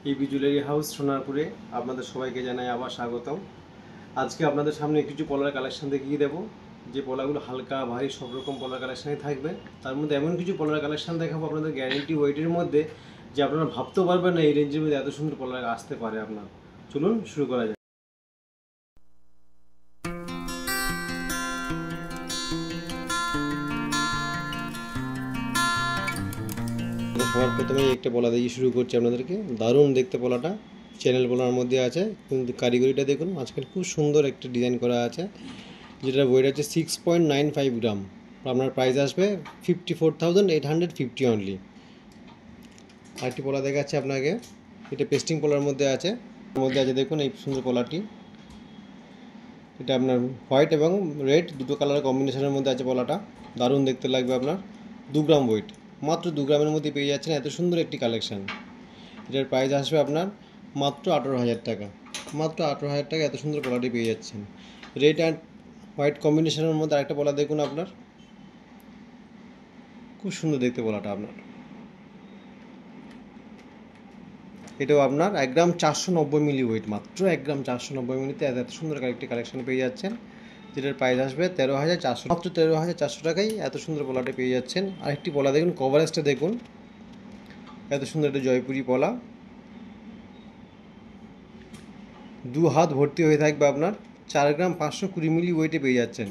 AB jewellery house সোনারপুরে আপনাদের সবাইকে জানাই আবার স্বাগতম। আজকে আপনাদের সামনে কিছু পলার কালেকশন দেখিয়ে দেবো, যে পলাগুলো হালকা ভারী সব রকম পলার কালেকশানই থাকবে। তার মধ্যে এমন কিছু পলার কালেকশন দেখাবো আপনাদের গ্যারেন্টি ওয়েটের মধ্যে, যে আপনারা ভাবতেও পারবেন না এই রেঞ্জের মধ্যে এত সুন্দর পলার আসতে পারে আপনার। চলুন শুরু করা যায়। সবার প্রথমেই একটা পলা দিয়ে শুরু করছি আপনাদেরকে। দারুণ দেখতে পলাটা, চ্যানেল পলার মধ্যে আছে, কিন্তু কারিগরিটা দেখুন, আজকাল খুব সুন্দর একটা ডিজাইন করা আছে, যেটার ওয়েট আছে 6.95 গ্রাম। আপনার প্রাইস আসবে 54,850 অনলি। আরেকটি পলা দেখাচ্ছে আপনাকে, এটা পেস্টিং পলার মধ্যে আছে। দেখুন এই সুন্দর পলাটি, এটা আপনার হোয়াইট এবং রেড দুটো কালার কম্বিনেশনের মধ্যে আছে পলাটা। দারুণ দেখতে লাগবে আপনার। 2 গ্রাম ওয়েট, মাত্র 2 গ্রামের মধ্যে পেয়ে যাচ্ছেন এত সুন্দর একটি কালেকশান। এটার প্রাইস আসবে আপনার মাত্র 18,000 টাকা। মাত্র 18,000 টাকা এত সুন্দর পলাটি পেয়ে যাচ্ছেন। রেড অ্যান্ড হোয়াইট কম্বিনেশনের মধ্যে আরেকটা পলা দেখুন আপনার, খুব সুন্দর দেখতে পলাটা আপনার। এটাও আপনার 1 গ্রাম 490 মিলি ওয়েট, মাত্র 1 গ্রাম 490 মিলিতে এত সুন্দর একটি কালেকশন পেয়ে যাচ্ছেন, যেটার প্রাইস আসবে 13,400, মাত্র 13,400 টাকায় এত সুন্দর পলাটা পেয়ে যাচ্ছেন। আরেকটি পলা দেখুন, কভারেজটা দেখুন, এত সুন্দর একটা জয়পুরি পলা, 2 হাত ভর্তি হয়ে থাকবে আপনার। 4 গ্রাম 520 মিলি ওয়েটে পেয়ে যাচ্ছেন,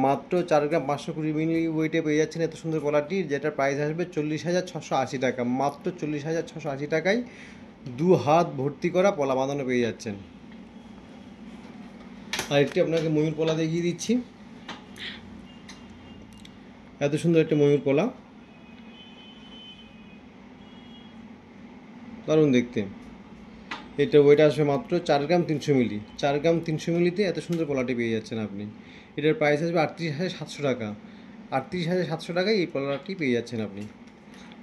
মাত্র 4 গ্রাম 520 মিলি ওয়েটে পেয়ে যাচ্ছেন এত সুন্দর পলাটি, যেটার প্রাইস আসবে 40,680 টাকা। মাত্র 40,680 টাকায় 2 হাত ভর্তি করা পলা বাঁধানো পেয়ে যাচ্ছেন। আরেকটি আপনাকে ময়ূর পলা দেখিয়ে দিচ্ছি, এত সুন্দর একটা ময়ূর পলা, দারুণ দেখতে। এটা ওয়েট আসবে মাত্র 4 গ্রাম 300 মিলি। 4 গ্রাম 300 মিলিতে এত সুন্দর পলাটি পেয়ে যাচ্ছেন আপনি। এটার প্রাইস আসবে 38,700 টাকা। 38,700 টাকায় এই পলাটি পেয়ে যাচ্ছেন আপনি।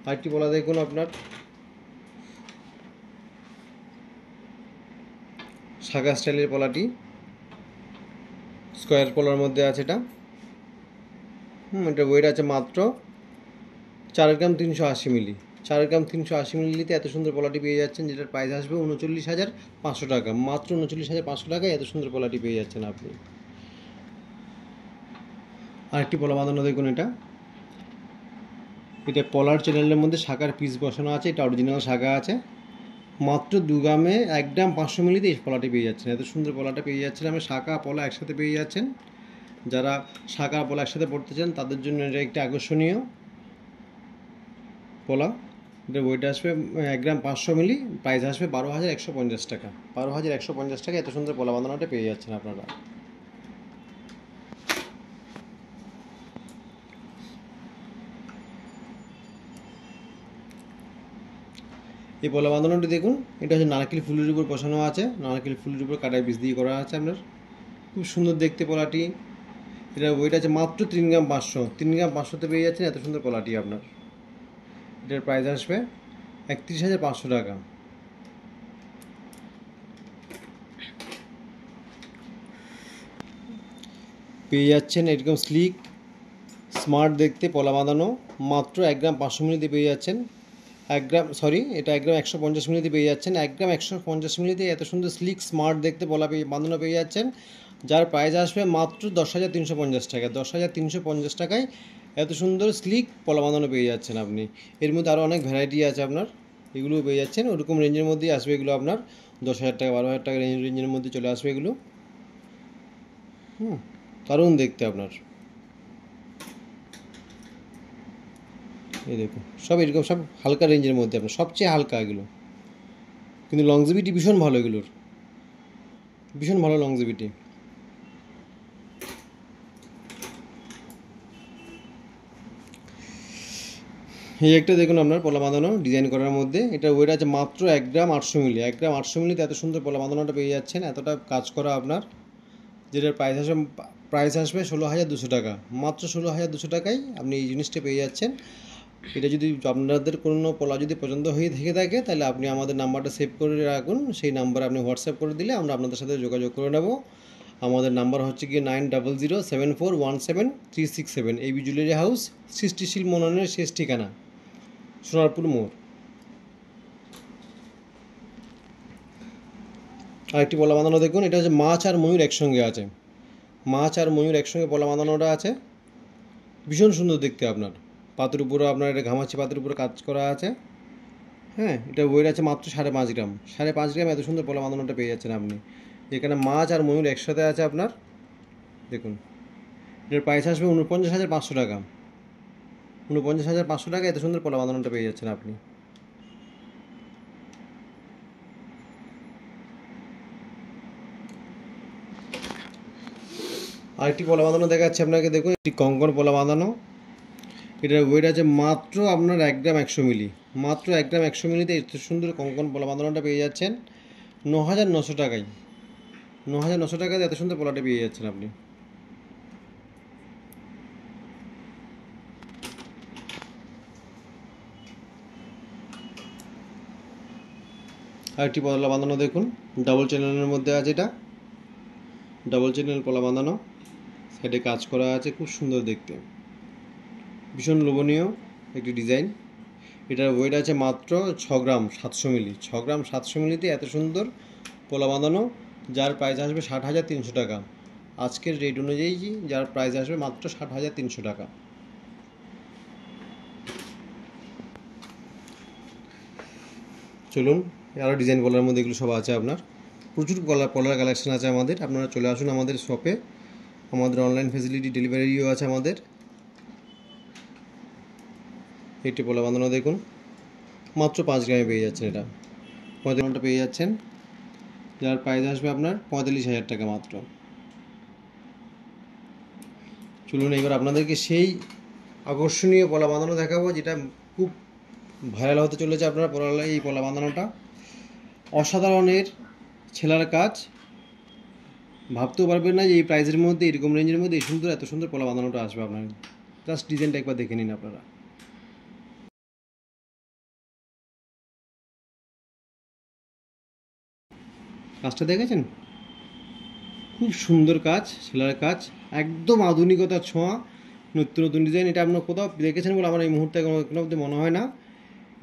আরেকটি পলা দেখুন আপনার, সাগা স্টাইলের পলাটি, স্কোয়ার পলার মধ্যে আছে এটা। এটা ওয়েট আছে মাত্র 4 গ্রাম 380 মিলি। 4 গ্রাম 380 মিলিতে এত সুন্দর পলাটি পেয়ে যাচ্ছেন, যেটার প্রাইস আসবে 39,500 টাকা। মাত্র 39,500 টাকায় এত সুন্দর পলাটি পেয়ে যাচ্ছেন আপনি। আরেকটি পলা বাঁধানো দেখুন, এটা পলার চ্যানেলের মধ্যে শাখার পিস বসানো আছে, এটা অরিজিনাল শাখা আছে। মাত্র 2 গ্রামে 1 গ্রাম 500 মিলিতে এই পলাটি পেয়ে যাচ্ছেন, এত সুন্দর পলাটা পেয়ে যাচ্ছেন। আমি শাখা পলা একসাথে পেয়ে যাচ্ছেন। যারা শাখা পলা একসাথে পড়তে চান তাদের জন্য এটা একটি আকর্ষণীয় পলা। এটা ওয়েট আসবে 1 গ্রাম 500 মিলি, প্রাইস আসবে 12,150 টাকা। 12,150 টাকা এত সুন্দর পলা বাঁধানোটা পেয়ে যাচ্ছেন আপনারা। এই পলা বাঁধানোটি দেখুন, এটা হচ্ছে নারকেল ফুলের উপর বসানো আছে, নারকেল ফুলের উপর কাটায় বীজ দিয়ে করা আছে আপনার। খুব সুন্দর দেখতে পলাটি। এটা ওয়েট আছে মাত্র 3 গ্রাম 500। 3 গ্রাম 500তে পেয়ে যাচ্ছেন এত সুন্দর পলাটি আপনার। এটার প্রাইস আসবে 31,500 টাকা। পেয়ে যাচ্ছেন এরকম স্লিক স্মার্ট দেখতে পলা বাঁধানো, মাত্র 1 গ্রাম 500 মিলিতে পেয়ে যাচ্ছেন। 1 গ্রাম এটা 1 গ্রাম 150 মিলিতে পেয়ে যাচ্ছেন। 1 গ্রাম 150 মিলিতে এত সুন্দর স্লিক স্মার্ট দেখতে পলা বাঁধানো পেয়ে যাচ্ছেন, যার প্রাইস আসবে মাত্র 10,350 টাকা। 10,350 টাকায় এত সুন্দর স্লিক পলা বাঁধানো পেয়ে যাচ্ছেন আপনি। এর মধ্যে আরও অনেক ভ্যারাইটি আছে আপনার, এগুলোও পেয়ে যাচ্ছেন। ওরকম রেঞ্জের মধ্যেই আসবে এগুলো আপনার, 10,000 টাকা 12,000 টাকা রেঞ্জের মধ্যে চলে আসবে এগুলো। দারুণ দেখতে আপনার। এই দেখুন, সব এরকম সব হালকা রেঞ্জের মধ্যে আপনার, সবচেয়ে হালকা এগুলো, কিন্তু লংজিভিটি ভীষণ ভালো, এগুলোর ভীষণ ভালো লংজিভিটি। এই একটা দেখুন আপনার পলা বাঁধানো ডিজাইন করার মধ্যে, এটা ওয়েট আছে মাত্র 1 গ্রাম 800 মিলি। 1 গ্রাম 800 মিলিতে এত সুন্দর পলা বাঁধানোটা পেয়ে যাচ্ছেন, এতটা কাজ করা আপনার, যেটার প্রাইস আসবে 16,200 টাকা। মাত্র 16,200 টাকায় আপনি এই জিনিসটা পেয়ে যাচ্ছেন। এটা যদি আপনাদের কোনো পলা যদি পছন্দ হয়ে থেকে থাকে, তাহলে আপনি আমাদের নাম্বারটা সেভ করে রাখুন। সেই নাম্বারে আপনি হোয়াটসঅ্যাপ করে দিলে আমরা আপনাদের সাথে যোগাযোগ করে নেব। আমাদের নাম্বার হচ্ছে গিয়ে 9007417367। এবি জুয়েলারি হাউস, সৃষ্টিশীল মননের শেষ ঠিকানা, সোনারপুর মোড়। আরেকটি পলা বাঁধানো দেখুন, এটা হচ্ছে মাছ আর ময়ূর একসঙ্গে আছে, মাছ আর ময়ূর একসঙ্গে পলা বাঁধানোটা আছে, ভীষণ সুন্দর দেখতে। আপনার পাতের উপরে আপনার এটা ঘামাচি পাতের উপরে কাজ করা আছে। হ্যাঁ, এটা ওয়েট আছে মাত্র 5.5 গ্রাম, 5.5 গ্রাম এত সুন্দর পলা বাঁধানোটা পেয়ে যাচ্ছেন আপনি। যেখানে মাছ আর ময়ূর একসাথে আছে আপনার। দেখুন, এটার প্রাইস আসবে 49,500 টাকা। 49,500 টাকা এত সুন্দর পলা বাঁধানোটা পেয়ে যাচ্ছেন আপনি। আরেকটি পলা বাঁধানো দেখাচ্ছি আপনাকে, দেখুন একটি কঙ্কন পলা বাঁধানো। এটার ওয়েট আছে মাত্র আপনার 1 গ্রাম 100 মিলি, মাত্র 1 গ্রাম 100 মিলিতে এত সুন্দর কঙ্কন পলা বাঁধানোটা পেয়ে যাচ্ছেন 9,900 টাকায়। 9,900 টাকাতে এত সুন্দর পলাটা পেয়ে যাচ্ছেন আপনি। আরেকটি পলা বাঁধানো দেখুন, ডাবল চ্যানেলের মধ্যে আছে, এটা ডাবল চ্যানেল পলা বাঁধানো, সাইডে কাজ করা আছে, খুব সুন্দর দেখতে, ভীষণ লোভনীয় একটি ডিজাইন। এটার ওয়েট আছে মাত্র 6 গ্রাম 700 মিলি, 6 গ্রাম 700 মিলিতে এত সুন্দর পলা বাঁধানো, যার প্রাইস আসবে 60,300 টাকা। আজকের রেট অনুযায়ী যার প্রাইস আসবে মাত্র 60,300 টাকা। চলুন, আরও ডিজাইন পলার মধ্যে এগুলো সব আছে আপনার, প্রচুর পলার কালেকশন আছে আমাদের। আপনারা চলে আসুন আমাদের শপে, আমাদের অনলাইন ফেসিলিটি ডেলিভারিও আছে আমাদের। একটি পলা বাঁধানো দেখুন, মাত্র 5 গ্রামে পেয়ে যাচ্ছেন, এটা 45টা পেয়ে যাচ্ছেন, যার প্রাইস আসবে আপনার 45,000 টাকা মাত্র। চলুন এবার আপনাদেরকে সেই আকর্ষণীয় পলা বাঁধানো দেখাবো, যেটা খুব ভাইরাল হতে চলেছে। আপনারা এই পলা বাঁধানোটা অসাধারণের ছেলার কাজ, ভাবতেও পারবেন না যে এই প্রাইসের মধ্যে, এরকম রেঞ্জের মধ্যে এই সুন্দর এত সুন্দর পলা বাঁধানোটা আসবে আপনার। জাস্ট ডিজাইনটা একবার দেখে নিন আপনারা। কাজটা দেখেছেন, খুব সুন্দর কাজ, সেলার কাজ, একদম আধুনিকতার ছোঁয়া, নতুন নতুন ডিজাইন। এটা আপনার কোথাও দেখেছেন বলে আমার এই মুহূর্তে কোনো অবধি মনে হয় না।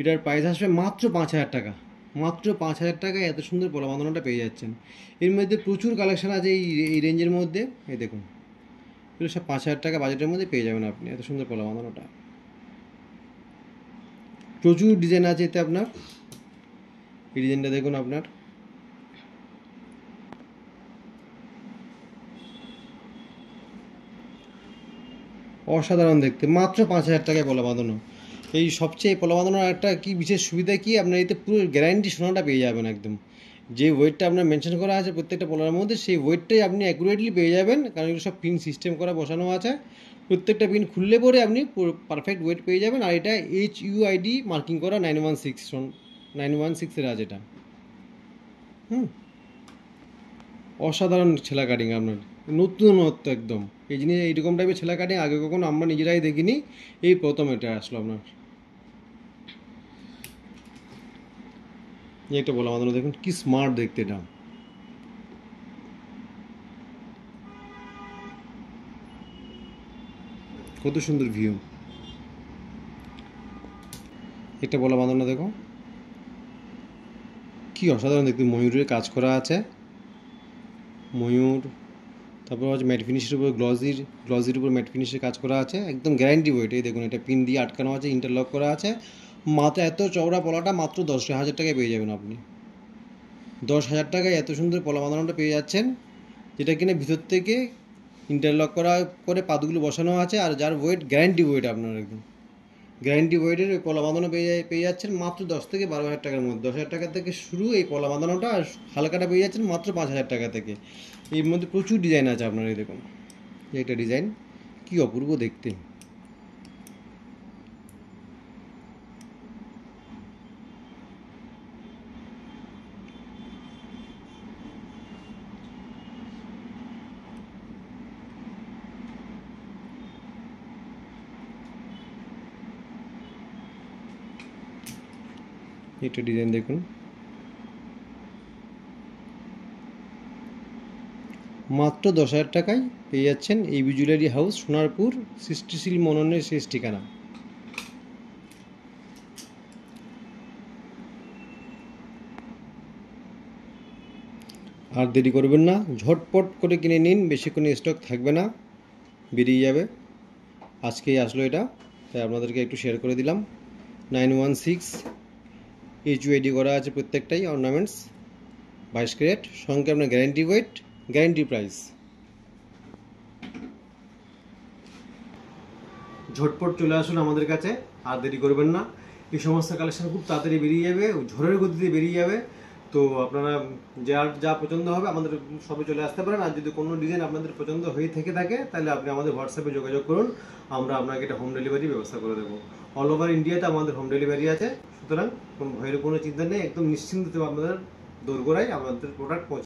এটার প্রাইস আসবে মাত্র 5,000 টাকা, মাত্র 5,000 টাকায় এত সুন্দর পলা বাঁধানোটা পেয়ে যাচ্ছেন। এর মধ্যে প্রচুর কালেকশন আছে এই রেঞ্জের মধ্যে। এই দেখুন, এগুলো সব 5,000 টাকা বাজেটের মধ্যে পেয়ে যাবেন আপনি এত সুন্দর পলা বাঁধানোটা। প্রচুর ডিজাইন আছে এতে আপনার। এই ডিজাইনটা দেখুন আপনার, অসাধারণ দেখতে, মাত্র 5,000 টাকায় পলা বাঁধানো। এই সবচেয়ে পলা বাঁধানোর একটা কি বিশেষ সুবিধা কি, আপনার এতে পুরো গ্যারান্টি সোনাটা পেয়ে যাবেন একদম। যে ওয়েটটা আপনার মেনশন করা আছে প্রত্যেকটা পলার মধ্যে, সেই ওয়েটটাই আপনি অ্যাকুরেটলি পেয়ে যাবেন, কারণ এগুলো সব পিন সিস্টেম করা বসানো আছে। প্রত্যেকটা পিন খুললে পরে আপনি পারফেক্ট ওয়েট পেয়ে যাবেন। আর এটা HUID মার্কিং করা 916 916-এর আছে এটা। অসাধারণ ছেলা কাটিং আপনার, নতুনত্ব একদম। এই জিনিস এইরকম টাইপের ছেলা কাটিং আগে কখনো আমরা নিজেরাই দেখিনি, এই প্রথম এটা আসলো আপনার। এটা বলা আমাদের দেখুন কি স্মার্ট দেখতে, এটা কত সুন্দর ভিউ। এটা বলা বাঁধানো দেখো কি অসাধারণ দেখতে, ময়ূরের কাজ করা আছে, ময়ূর। তারপর হচ্ছে ম্যাট ফিনিশের উপর গ্লজির উপর ম্যাট ফিনিশের কাজ করা আছে, একদম গ্যারান্টি ওয়েট। এই দেখুন, এটা পিন দিয়ে আটকানো আছে, ইন্টারলক করা আছে। মাত্র এত চওড়া পলাটা মাত্র 10,000 টাকায় পেয়ে যাবেন আপনি। 10,000 টাকায় এত সুন্দর পলা বাঁধানোটা পেয়ে যাচ্ছেন, যেটা কিনা ভিতর থেকে ইন্টারলক করা করে পাতগুলো বসানো আছে, আর যার ওয়েট গ্যারান্টি ওয়েট আপনার একদম গ্যারান্টি ওয়েটের ওই পলা বাঁধানো পেয়ে যাচ্ছেন মাত্র 10 থেকে 12,000 টাকার মধ্যে। 10,000 টাকা থেকে শুরু এই পলা বাঁধানোটা, আর হালকাটা পেয়ে যাচ্ছেন মাত্র 5,000 টাকা থেকে। এর মধ্যে প্রচুর ডিজাইন আছে আপনার। এই দেখুন, একটা ডিজাইন কি অপূর্ব দেখতে। একটা ডিজাইন দেখুন, মাত্র 10,000 টাকায় পেয়ে যাচ্ছেন এবি জুয়েলারি হাউস, সোনারপুর, সৃষ্টিশীল মননের শেষ ঠিকানা। আর দেরি করবেন না, ঝটপট করে কিনে নিন, বেশিক্ষণ স্টক থাকবে না, বেরিয়ে যাবে। আজকেই আসলো এটা, তাই আপনাদেরকে একটু শেয়ার করে দিলাম। 916 HUID করা আছে প্রত্যেকটাই অর্নামেন্টস, 22 ক্যারেট, সঙ্গে আপনার গ্যারেন্টি ওয়েট, গ্যারেন্টি প্রাইস। ঝটপট চলে আসুন আমাদের কাছে, আর দেরি করবেন না। এই সমস্ত কালেকশন খুব তাড়াতাড়ি বেরিয়ে যাবে, ঝড়ের গতিতে বেরিয়ে যাবে। তো আপনারা যার যা পছন্দ হবে আমাদের শপে চলে আসতে পারেন। আর যদি কোনো ডিজাইন আপনাদের পছন্দ হয়ে থেকে থাকে তাহলে আপনি আমাদের হোয়াটসঅ্যাপে যোগাযোগ করুন, আমরা আপনাকে এটা হোম ডেলিভারি ব্যবস্থা করে দেবো। অল ওভার ইন্ডিয়াতে আমাদের হোম ডেলিভারি আছে, সুতরাং ভয়ের কোনো চিন্তা নেই, একদম নিশ্চিন্তে আপনাদের দোরগোড়ায় আমাদের প্রোডাক্ট পৌঁছে